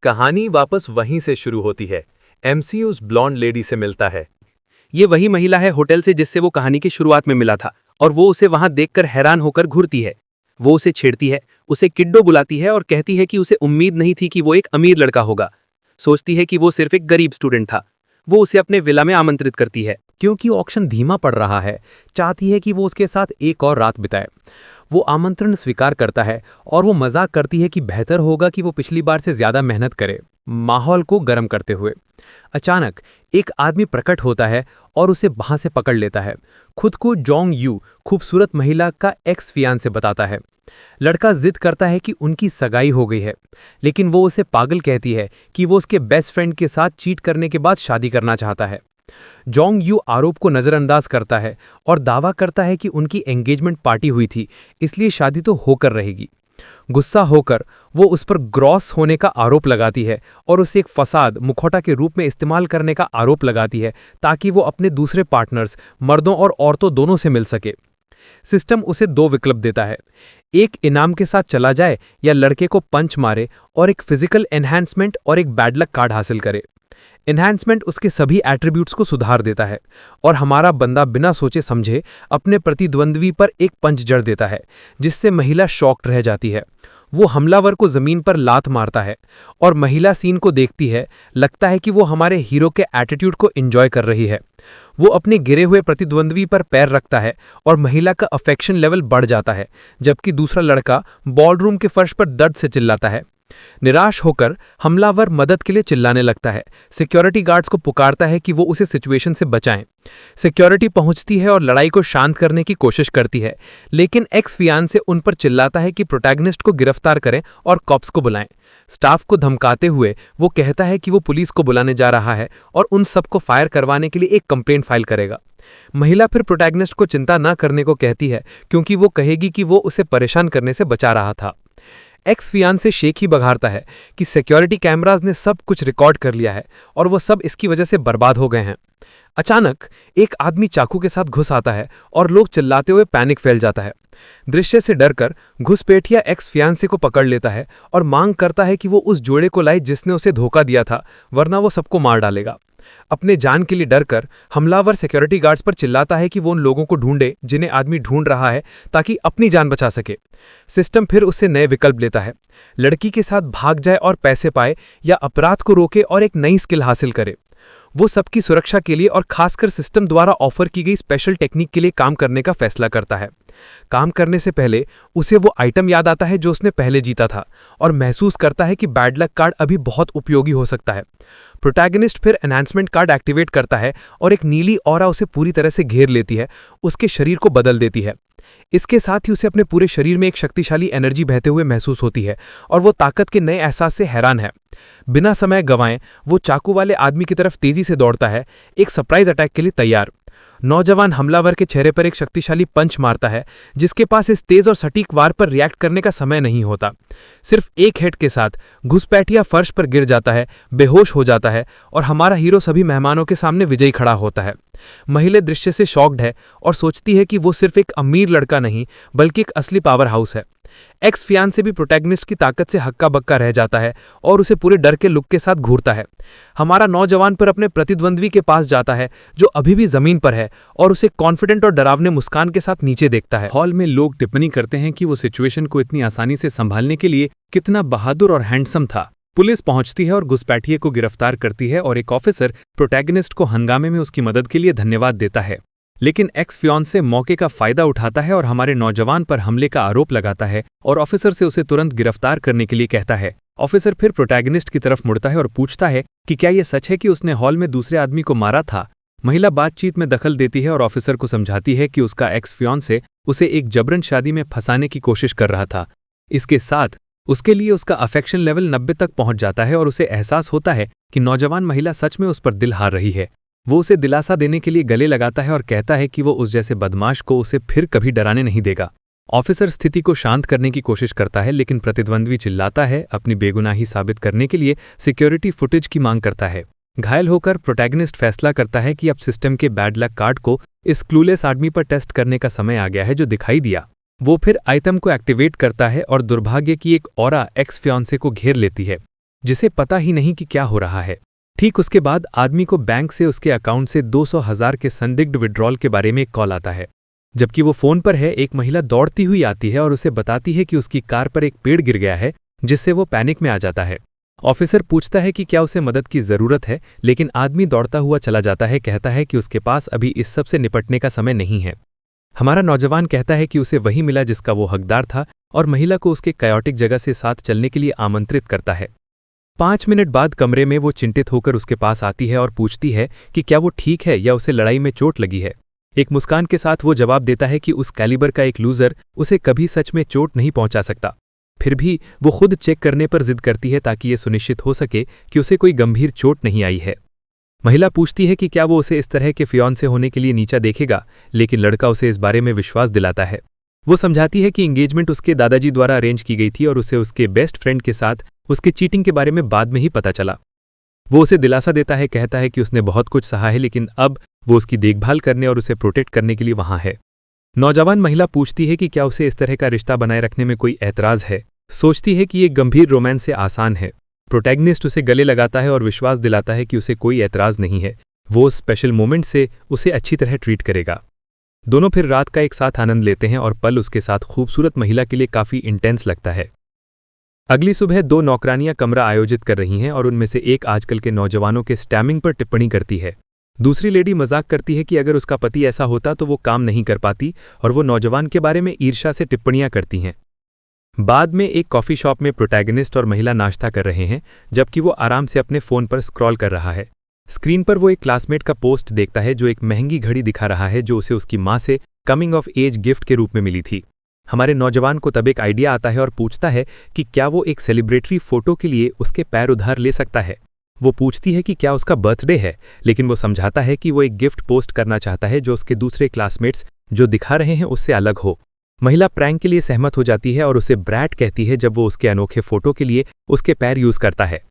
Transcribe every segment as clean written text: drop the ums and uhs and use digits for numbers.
कहानी वापस वहीं से शुरू होती है। एमसी उस ब्लॉन्ड लेडी से मिलता है। ये वही महिला है होटल से जिससे वो कहानी की शुरुआत में मिला था, और वो उसे वहां देखकर हैरान होकर घूरती है। वो उसे छेड़ती है, उसे किड्डो बुलाती है और कहती है कि उसे उम्मीद नहीं थी कि वो एक अमीर लड़का होगा। सोचती है कि वो सिर्फ एक गरीब स्टूडेंट था। वो उसे अपने विला में आमंत्रित करती है। क्योंकि ऑक्शन धीमा पड़ रहा है, चाहती है कि वो उसके साथ एक और रात बिताए। वो आमंत्रण स्वीकार करता है और वो मजाक करती है कि बेहतर होगा कि वो पिछली बार से ज्यादा मेहनत करे, माहौल को गर्म करते हुए। अचानक एक आदमी प्रकट होता है और उसे वहां से पकड़ लेता है। खुद को जोंग यू खूबसूरत महिला का एक्स फियांसे बताता है। लड़का जिद करता है कि उनकी सगाई हो गई है, लेकिन वो उसे पागल कहती है कि वो उसके बेस्ट फ्रेंड के साथ चीट करने के बाद शादी करना चाहता है। जोंग यू आरोप को नजरअंदाज करता है और दावा करता है कि उनकी एंगेजमेंट पार्टी हुई थी, इसलिए शादी तो होकर रहेगी। गुस्सा होकर वो उस पर ग्रॉस होने का आरोप लगाती है और उसे एक फसाद मुखौटा के रूप में इस्तेमाल करने का आरोप लगाती है, ताकि वो अपने दूसरे पार्टनर्स मर्दों और औरतों दोनों से मिल सके। सिस्टम उसे दो विकल्प देता है, एक इनाम के साथ चला जाए या लड़के को पंच मारे और एक फिजिकल एनहांसमेंट और एक बैड लक कार्ड हासिल करे। एनहांसमेंट उसके सभी एट्रीब्यूट्स को सुधार देता है और हमारा बंदा बिना सोचे समझे अपने प्रतिद्वंद्वी पर एक पंच जड़ देता है, जिससे महिला शॉक्ड रह जाती है। वो हमलावर को जमीन पर लात मारता है और महिला सीन को देखती है। लगता है कि वो हमारे हीरो के एटीट्यूड को एंजॉय कर रही है। वो अपने गिरे हुए प्रतिद्वंद्वी पर पैर रखता है और महिला का अफेक्शन लेवल बढ़ जाता है, जबकि दूसरा लड़का बॉलरूम के फर्श पर दर्द से चिल्लाता है। निराश होकर हमलावर मदद के लिए चिल्लाने लगता है। सिक्योरिटी गार्ड्स को पुकारता है कि वो उसे सिचुएशन से बचाएं। सिक्योरिटी पहुंचती है और लड़ाई को शांत करने की कोशिश करती है, लेकिन एक्स फियांसे उन पर चिल्लाता है कि प्रोटैगनिस्ट को गिरफ्तार करें और कॉप्स को बुलाएं। स्टाफ को धमकाते हुए वो कहता है कि वो पुलिस को बुलाने जा रहा है और उन सबको फायर करवाने के लिए एक कंप्लेंट फाइल करेगा। महिला फिर प्रोटैगनिस्ट को चिंता न करने को कहती है, क्योंकि वो कहेगी कि वो उसे परेशान करने से बचा रहा था। एक्स फियांसे शेख ही बघारता है कि सिक्योरिटी कैमराज ने सब कुछ रिकॉर्ड कर लिया है और वो सब इसकी वजह से बर्बाद हो गए हैं। अचानक एक आदमी चाकू के साथ घुस आता है और लोग चिल्लाते हुए पैनिक फैल जाता है। दृश्य से डरकर घुसपैठिया एक्स फियांसे को पकड़ लेता है और मांग करता है कि वो उस जोड़े को लाए जिसने उसे धोखा दिया था, वरना वो सबको मार डालेगा। अपने जान के लिए डरकर हमलावर सिक्योरिटी गार्ड्स पर चिल्लाता है कि वो उन लोगों को ढूंढे जिन्हें आदमी ढूंढ रहा है, ताकि अपनी जान बचा सके। सिस्टम फिर उससे नए विकल्प लेता है, लड़की के साथ भाग जाए और पैसे पाए, या अपराध को रोके और एक नई स्किल हासिल करे। वो सबकी सुरक्षा के लिए और खासकर सिस्टम द्वारा ऑफर की गई स्पेशल टेक्निक के लिए काम करने का फैसला करता है। काम करने से पहले उसे वो आइटम याद आता है जो उसने पहले जीता था, और महसूस करता है कि बैड लक कार्ड अभी बहुत उपयोगी हो सकता है। प्रोटैगनिस्ट फिर एनहांसमेंट कार्ड एक्टिवेट करता है और एक नीली ऑरा उसे पूरी तरह से घेर लेती है, उसके शरीर को बदल देती है। इसके साथ ही उसे अपने पूरे शरीर में एक शक्तिशाली एनर्जी बहते हुए महसूस होती है और वो ताकत के नए एहसास से हैरान है। बिना समय गंवाए वो चाकू वाले आदमी की तरफ तेजी से दौड़ता है, एक सरप्राइज अटैक के लिए तैयार। नौजवान हमलावर के चेहरे पर एक शक्तिशाली पंच मारता है, जिसके पास इस तेज और सटीक वार पर रिएक्ट करने का समय नहीं होता। सिर्फ एक हिट के साथ घुसपैठिया फर्श पर गिर जाता है, बेहोश हो जाता है और हमारा हीरो सभी मेहमानों के सामने विजयी खड़ा होता है। महिला दृश्य से शॉक्ड है और सोचती है कि वो सिर्फ एक अमीर लड़का नहीं, बल्कि एक असली पावर हाउस है। एक्स फियांसे भी प्रोटैगनिस्ट की ताकत से हक्का बक्का रह जाता है और उसे पूरे डर के लुक के साथ घूरता है। हमारा नौजवान पर अपने प्रतिद्वंद्वी के पास जाता है, जो अभी भी जमीन पर है, और उसे कॉन्फिडेंट और डरावने मुस्कान के साथ नीचे देखता है। हॉल में लोग टिप्पणी करते हैं कि वो सिचुएशन को इतनी आसानी से संभालने के लिए कितना बहादुर और हैंडसम था। पुलिस पहुंचती है और घुसपैठिए को गिरफ्तार करती है और एक ऑफिसर प्रोटैगनिस्ट को हंगामे में उसकी मदद के लिए धन्यवाद देता है। लेकिन एक्स फियांसे मौके का फायदा उठाता है और हमारे नौजवान पर हमले का आरोप लगाता है और ऑफिसर से उसे तुरंत गिरफ्तार करने के लिए कहता है। ऑफिसर फिर प्रोटैगनिस्ट की तरफ मुड़ता है और पूछता है कि क्या यह सच है कि उसने हॉल में दूसरे आदमी को मारा था। महिला बातचीत में दखल देती है और ऑफिसर को समझाती है कि उसका एक्स फियांसे उसे एक जबरन शादी में फंसाने की कोशिश कर रहा था। इसके साथ उसके लिए उसका अफेक्शन लेवल 90 तक पहुंच जाता है और उसे एहसास होता है कि नौजवान महिला सच में उस पर दिल हार रही है। वो उसे दिलासा देने के लिए गले लगाता है और कहता है कि वो उस जैसे बदमाश को उसे फिर कभी डराने नहीं देगा। ऑफिसर स्थिति को शांत करने की कोशिश करता है, लेकिन प्रतिद्वंद्वी चिल्लाता है, अपनी बेगुनाही साबित करने के लिए सिक्योरिटी फुटेज की मांग करता है। घायल होकर प्रोटैगनिस्ट फैसला करता है कि अब सिस्टम के बैड लक कार्ड को इस क्लूलेस आदमी पर टेस्ट करने का समय आ गया है जो दिखाई दिया। वो फिर आइटम को एक्टिवेट करता है और दुर्भाग्य की एक ऑरा एक्स फियांसे को घेर लेती है। जिसे पता ही नहीं कि क्या हो रहा है। ठीक उसके बाद आदमी को बैंक से उसके अकाउंट से 200,000 के संदिग्ध विड्रॉल के बारे में एक कॉल आता है। जबकि वो फोन पर है, एक महिला दौड़ती हुई आती है और उसे बताती है कि उसकी कार पर एक पेड़ गिर गया है, जिससे वो पैनिक में आ जाता है। ऑफिसर पूछता है कि क्या उसे मदद की जरूरत है, लेकिन आदमी दौड़ता हुआ चला जाता है, कहता है कि उसके पास अभी इस सब से निपटने का समय नहीं है। हमारा नौजवान कहता है कि उसे वही मिला जिसका वो हकदार था और महिला को उसके कायोटिक जगह से साथ चलने के लिए आमंत्रित करता है। 5 मिनट बाद कमरे में वो चिंतित होकर उसके पास आती है और पूछती है कि क्या वो ठीक है या उसे लड़ाई में चोट लगी है। एक मुस्कान के साथ वो जवाब देता है कि उस कैलिबर का एक लूजर उसे कभी सच में चोट नहीं पहुंचा सकता। फिर भी वो खुद चेक करने पर जिद करती है ताकि ये सुनिश्चित हो सके कि उसे कोई गंभीर चोट नहीं आई है। महिला पूछती है कि क्या वो उसे इस तरह के फियॉन्से होने के लिए नीचा देखेगा, लेकिन लड़का उसे इस बारे में विश्वास दिलाता है। वो समझाती है कि एंगेजमेंट उसके दादाजी द्वारा अरेंज की गई थी और उसे उसके बेस्ट फ्रेंड के साथ उसके चीटिंग के बारे में बाद में ही पता चला। वो उसे दिलासा देता है, कहता है कि उसने बहुत कुछ सहा है, लेकिन अब वो उसकी देखभाल करने और उसे प्रोटेक्ट करने के लिए वहां है। नौजवान महिला पूछती है कि क्या उसे इस तरह का रिश्ता बनाए रखने में कोई ऐतराज है। सोचती है कि ये गंभीर रोमांस से आसान है। प्रोटैगनिस्ट उसे गले लगाता है और विश्वास दिलाता है कि उसे कोई ऐतराज नहीं है, वो स्पेशल मोमेंट से उसे अच्छी तरह ट्रीट करेगा। दोनों फिर रात का एक साथ आनंद लेते हैं और पल उसके साथ खूबसूरत महिला के लिए काफी इंटेंस लगता है। अगली सुबह 2 नौकरानियां कमरा आयोजित कर रही हैं और उनमें से एक आजकल के नौजवानों के स्टैमिंग पर टिप्पणी करती है। दूसरी लेडी मजाक करती है कि अगर उसका पति ऐसा होता तो वो काम नहीं कर पाती, और वो नौजवान के बारे में ईर्ष्या से टिप्पणियां करती हैं। बाद में एक कॉफी शॉप में प्रोटैगनिस्ट और महिला नाश्ता कर रहे हैं, जबकि वो आराम से अपने फोन पर स्क्रॉल कर रहा है। स्क्रीन पर वो एक क्लासमेट का पोस्ट देखता है जो एक महंगी घड़ी दिखा रहा है जो उसे उसकी माँ से कमिंग ऑफ एज गिफ्ट के रूप में मिली थी। हमारे नौजवान को तब एक आइडिया आता है और पूछता है कि क्या वो एक सेलिब्रेटरी फोटो के लिए उसके पैर उधार ले सकता है। वो पूछती है कि क्या उसका बर्थडे है, लेकिन वो समझाता है कि वो एक गिफ्ट पोस्ट करना चाहता है जो उसके दूसरे क्लासमेट्स जो दिखा रहे हैं उससे अलग हो। महिला प्रैंक के लिए सहमत हो जाती है और उसे ब्रैट कहती है जब वो उसके अनोखे फोटो के लिए उसके पैर यूज करता है।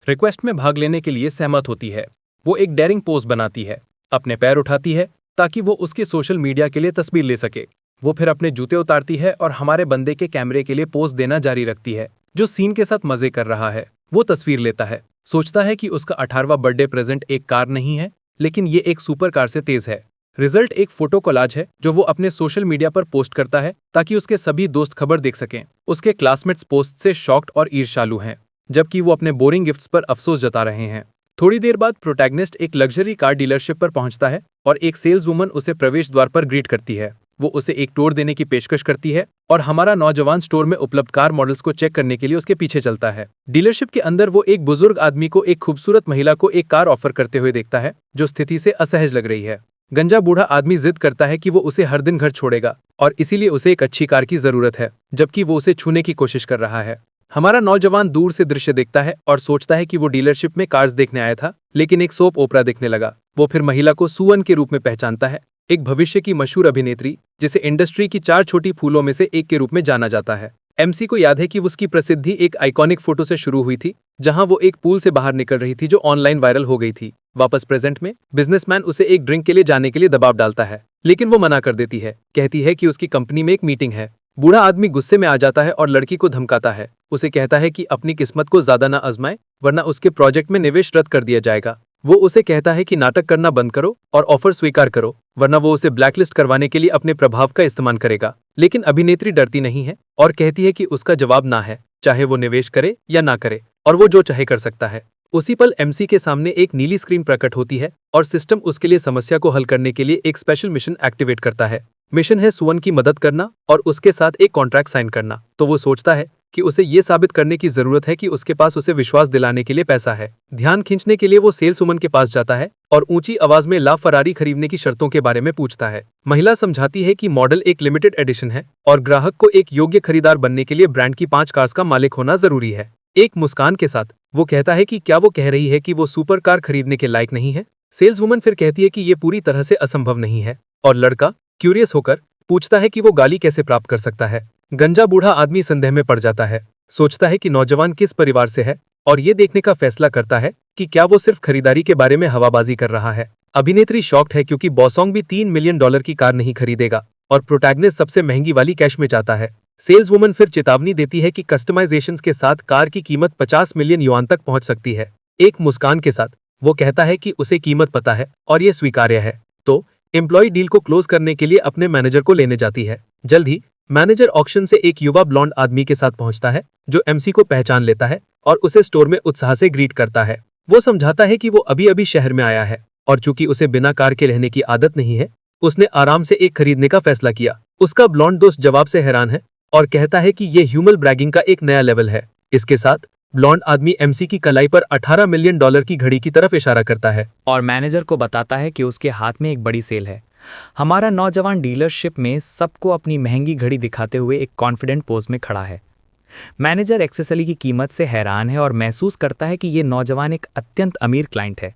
रिक्वेस्ट में भाग लेने के लिए सहमत होती है। वो एक डेयरिंग पोज बनाती है, अपने पैर उठाती है ताकि वो उसके सोशल मीडिया के लिए तस्वीर ले सके। वो फिर अपने जूते उतारती है और हमारे बंदे के कैमरे के लिए पोज देना जारी रखती है, जो सीन के साथ मजे कर रहा है। वो तस्वीर लेता है, सोचता है कि उसका 18वां बर्थडे प्रेजेंट एक कार नहीं है, लेकिन ये एक सुपर कार से तेज है। रिजल्ट एक फोटो कोलाज है जो वो अपने सोशल मीडिया पर पोस्ट करता है ताकि उसके सभी दोस्त खबर देख सकें। उसके क्लासमेट्स पोस्ट से शॉक्ड और ईर्ष्यालु हैं, जबकि वो अपने बोरिंग गिफ्ट्स पर अफसोस जता रहे हैं। थोड़ी देर बाद प्रोटैगनिस्ट एक लग्जरी कार डीलरशिप पर पहुंचता है और एक सेल्स वुमन उसे प्रवेश द्वार पर ग्रीट करती है। वो उसे एक टूर देने की पेशकश करती है और हमारा नौजवान स्टोर में उपलब्ध कार मॉडल्स को चेक करने के लिए उसके पीछे चलता है। डीलरशिप के अंदर वो एक बुजुर्ग आदमी को एक खूबसूरत महिला को एक कार ऑफर करते हुए देखता है जो स्थिति से असहज लग रही है। गंजा बूढ़ा आदमी जिद करता है कि वो उसे हर दिन घर छोड़ेगा और इसीलिए उसे एक अच्छी कार की जरूरत है, जबकि वो उसे छूने की कोशिश कर रहा है। हमारा नौजवान दूर से दृश्य देखता है और सोचता है कि वो डीलरशिप में कार्स देखने आया था, लेकिन एक सोप ओपरा देखने लगा। वो फिर महिला को सुवन के रूप में पहचानता है, एक भविष्य की मशहूर अभिनेत्री जिसे इंडस्ट्री की 4 छोटी फूलों में से एक के रूप में जाना जाता है। एमसी को याद है कि उसकी प्रसिद्धि एक आइकॉनिक फोटो से शुरू हुई थी जहां वो एक पूल से बाहर निकल रही थी जो ऑनलाइन वायरल हो गई थी। वापस प्रेजेंट में बिजनेसमैन उसे एक ड्रिंक के लिए जाने के लिए दबाव डालता है, लेकिन वो मना कर देती है, कहती है कि उसकी कंपनी में एक मीटिंग है। बूढ़ा आदमी गुस्से में आ जाता है और लड़की को धमकाता है, उसे कहता है कि अपनी किस्मत को ज्यादा न आजमाए वरना उसके प्रोजेक्ट में निवेश रद्द कर दिया जाएगा। वो उसे कहता है कि नाटक करना बंद करो और ऑफर स्वीकार करो, वरना वो उसे ब्लैकलिस्ट करवाने के लिए अपने प्रभाव का इस्तेमाल करेगा। लेकिन अभिनेत्री डरती नहीं है और कहती है कि उसका जवाब ना है, चाहे वो निवेश करे या ना करे, और वो जो चाहे कर सकता है। उसी पल एमसी के सामने एक नीली स्क्रीन प्रकट होती है और सिस्टम उसके लिए समस्या को हल करने के लिए एक स्पेशल मिशन एक्टिवेट करता है। मिशन है सुवन की मदद करना और उसके साथ एक कॉन्ट्रैक्ट साइन करना। तो वो सोचता है कि उसे ये साबित करने की जरूरत है कि उसके पास उसे विश्वास दिलाने के लिए पैसा है। ध्यान खींचने के लिए वो सेल्स वुमन के पास जाता है और ऊंची आवाज में ला फरारी खरीदने की शर्तों के बारे में पूछता है। महिला समझाती है कि मॉडल एक लिमिटेड एडिशन है और ग्राहक को एक योग्य खरीदार बनने के लिए ब्रांड की 5 कार्स का मालिक होना जरूरी है। एक मुस्कान के साथ वो कहता है कि क्या वो कह रही है कि वो सुपर कार खरीदने के लायक नहीं है। सेल्स वुमन फिर कहती है कि ये पूरी तरह से असंभव नहीं है और लड़का क्यूरियस होकर पूछता है कि वो गाली कैसे प्राप्त कर सकता है। गंजा बूढ़ा आदमी संदेह में पड़ जाता है, सोचता है कि नौजवान किस परिवार से है और ये देखने का फैसला करता है कि क्या वो सिर्फ खरीदारी के बारे में हवाबाजी कर रहा है। अभिनेत्री शॉक्ड है क्योंकि बॉसोंग भी $3 मिलियन की कार नहीं खरीदेगा और प्रोटैगनिस्ट सबसे महंगी वाली कैश में जाता है। सेल्सवुमन फिर चेतावनी देती है कि कस्टमाइजेशंस के साथ कार की कीमत 50 मिलियन युआन तक पहुंच सकती है। एक मुस्कान के साथ वो कहता है कि उसे कीमत पता है और ये स्वीकार्य है। तो एम्प्लॉय डील को क्लोज करने के लिए अपने मैनेजर को लेने जाती है। जल्द ही मैनेजर ऑक्शन से एक युवा ब्लॉन्ड आदमी के साथ पहुंचता है जो एमसी को पहचान लेता है और उसे स्टोर में उत्साह से ग्रीट करता है। वो समझाता है कि वो अभी अभी शहर में आया है और चूंकि उसे बिना कार के रहने की आदत नहीं है, उसने आराम से एक खरीदने का फैसला किया। उसका ब्लॉन्ड दोस्त जवाब से हैरान है और कहता है कि ये ह्यूमन ब्रैगिंग का एक नया लेवल है। इसके साथ ब्लॉन्ड आदमी एमसी की कलाई पर $18 मिलियन की घड़ी की तरफ इशारा करता है और मैनेजर को बताता है कि उसके हाथ में एक बड़ी सेल है। हमारा नौजवान डीलरशिप में सबको अपनी महंगी घड़ी दिखाते हुए एक कॉन्फिडेंट पोज में खड़ा है। मैनेजर एक्सेसरी की कीमत से हैरान है और महसूस करता है कि ये नौजवान एक अत्यंत अमीर क्लाइंट है।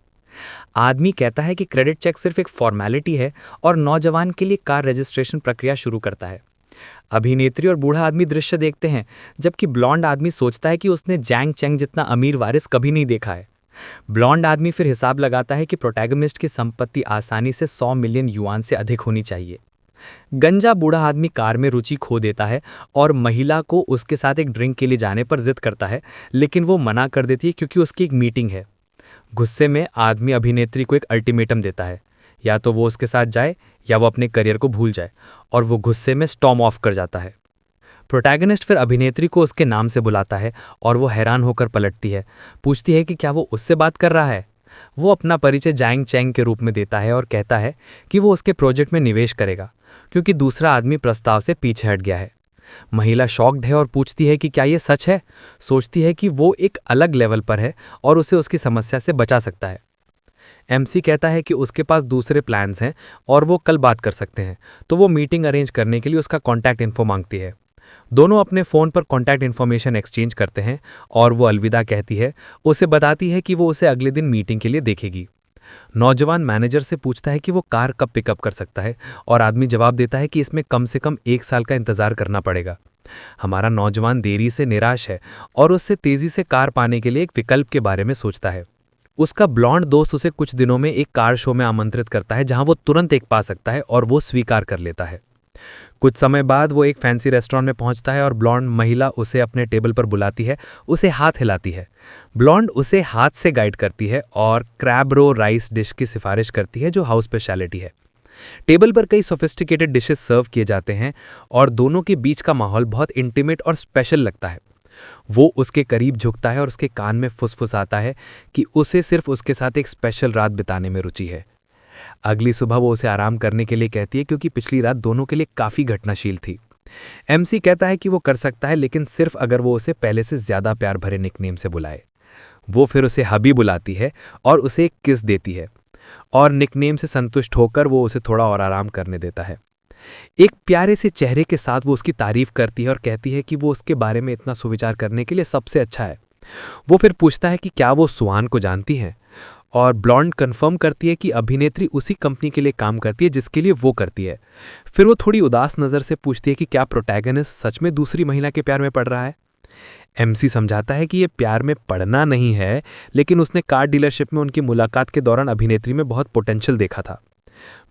आदमी कहता है कि क्रेडिट चेक सिर्फ एक फॉर्मेलिटी है और नौजवान के लिए कार रजिस्ट्रेशन प्रक्रिया शुरू करता है। अभिनेत्री और बूढ़ा आदमी दृश्य देखते हैं, जबकि ब्लॉन्ड आदमी सोचता है कि उसने जैंग चेंग जितना अमीर वारिस कभी नहीं देखा है। ब्लॉन्ड आदमी फिर हिसाब लगाता है कि प्रोटैगनिस्ट की संपत्ति आसानी से 100 मिलियन युआन से अधिक होनी चाहिए। गंजा बूढ़ा आदमी कार में रुचि खो देता है और महिला को उसके साथ एक ड्रिंक के लिए जाने पर जिद करता है, लेकिन वो मना कर देती है क्योंकि उसकी एक मीटिंग है। गुस्से में आदमी अभिनेत्री को एक अल्टीमेटम देता है, या तो वो उसके साथ जाए या वो अपने करियर को भूल जाए, और वो गुस्से में स्टॉर्म ऑफ कर जाता है। प्रोटैगनिस्ट फिर अभिनेत्री को उसके नाम से बुलाता है और वो हैरान होकर पलटती है, पूछती है कि क्या वो उससे बात कर रहा है। वो अपना परिचय जैंग चेंग के रूप में देता है और कहता है कि वो उसके प्रोजेक्ट में निवेश करेगा क्योंकि दूसरा आदमी प्रस्ताव से पीछे हट गया है। महिला शॉक्ड है और पूछती है कि क्या ये सच है। सोचती है कि वो एक अलग लेवल पर है और उसे उसकी समस्या से बचा सकता है। एमसी कहता है कि उसके पास दूसरे प्लान्स हैं और वो कल बात कर सकते हैं, तो वो मीटिंग अरेंज करने के लिए उसका कॉन्टैक्ट इन्फो मांगती है। दोनों अपने फ़ोन पर कॉन्टैक्ट इन्फॉर्मेशन एक्सचेंज करते हैं और वो अलविदा कहती है। उसे बताती है कि वो उसे अगले दिन मीटिंग के लिए देखेगी। नौजवान मैनेजर से पूछता है कि वो कार कब पिकअप कर सकता है और आदमी जवाब देता है कि इसमें कम से कम 1 साल का इंतजार करना पड़ेगा। हमारा नौजवान देरी से निराश है और उससे तेजी से कार पाने के लिए एक विकल्प के बारे में सोचता है। उसका ब्लॉन्ड दोस्त उसे कुछ दिनों में एक कार शो में आमंत्रित करता है जहां वो तुरंत एक पा सकता है और वो स्वीकार कर लेता है। कुछ समय बाद वो एक फैंसी रेस्टोरेंट में पहुंचता है और ब्लॉन्ड महिला उसे अपने टेबल पर बुलाती है, उसे हाथ हिलाती है। ब्लॉन्ड उसे हाथ से गाइड करती है और क्रैब रो राइस डिश की सिफारिश करती है जो हाउस स्पेशलिटी है। टेबल पर कई सोफिस्टिकेटेड डिशेस सर्व किए जाते हैं और दोनों के बीच का माहौल बहुत इंटीमेट और स्पेशल लगता है। वो उसके करीब झुकता है और उसके कान में फुसफुसाता है कि उसे सिर्फ उसके साथ एक स्पेशल रात बिताने में रुचि है। अगली सुबह वो उसे आराम करने के लिए कहती है क्योंकि पिछली रात दोनों के लिए काफ़ी घटनाशील थी। एमसी कहता है कि वो कर सकता है, लेकिन सिर्फ अगर वो उसे पहले से ज़्यादा प्यार भरे निकनेम से बुलाए। वो फिर उसे हबी बुलाती है और उसे एक किस देती है और निकनेम से संतुष्ट होकर वो उसे थोड़ा और आराम करने देता है। एक प्यारे से चेहरे के साथ वो उसकी तारीफ करती है और कहती है कि वो उसके बारे में इतना सुविचार करने के लिए सबसे अच्छा है। वो फिर पूछता है कि क्या वो स्वान को जानती हैं, और ब्लॉन्ड कंफर्म करती है कि अभिनेत्री उसी कंपनी के लिए काम करती है जिसके लिए वो करती है। फिर वो थोड़ी उदास नज़र से पूछती है कि क्या प्रोटैगनिस्ट सच में दूसरी महिला के प्यार में पड़ रहा है। एमसी समझाता है कि ये प्यार में पड़ना नहीं है, लेकिन उसने कार डीलरशिप में उनकी मुलाकात के दौरान अभिनेत्री में बहुत पोटेंशियल देखा था।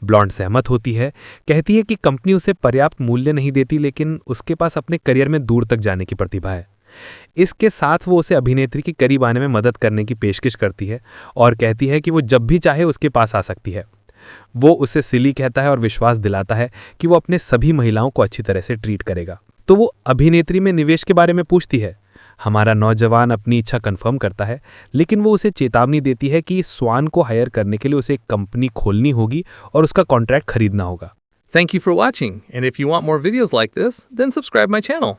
ब्लॉन्ड सहमत होती है, कहती है कि कंपनी उसे पर्याप्त मूल्य नहीं देती, लेकिन उसके पास अपने करियर में दूर तक जाने की प्रतिभा है। इसके साथ वो उसे अभिनेत्री के करीब आने में मदद करने की पेशकश करती है और कहती है कि वो जब भी चाहे उसके पास आ सकती है। वो उसे सिली कहता है और विश्वास दिलाता है कि वो अपने सभी महिलाओं को अच्छी तरह से ट्रीट करेगा। तो वो अभिनेत्री में निवेश के बारे में पूछती है। हमारा नौजवान अपनी इच्छा कंफर्म करता है, लेकिन वो उसे चेतावनी देती है कि स्वान को हायर करने के लिए उसे एक कंपनी खोलनी होगी और उसका कॉन्ट्रैक्ट खरीदना होगा। Thank you for watching, and if you want more videos like this, then subscribe my channel.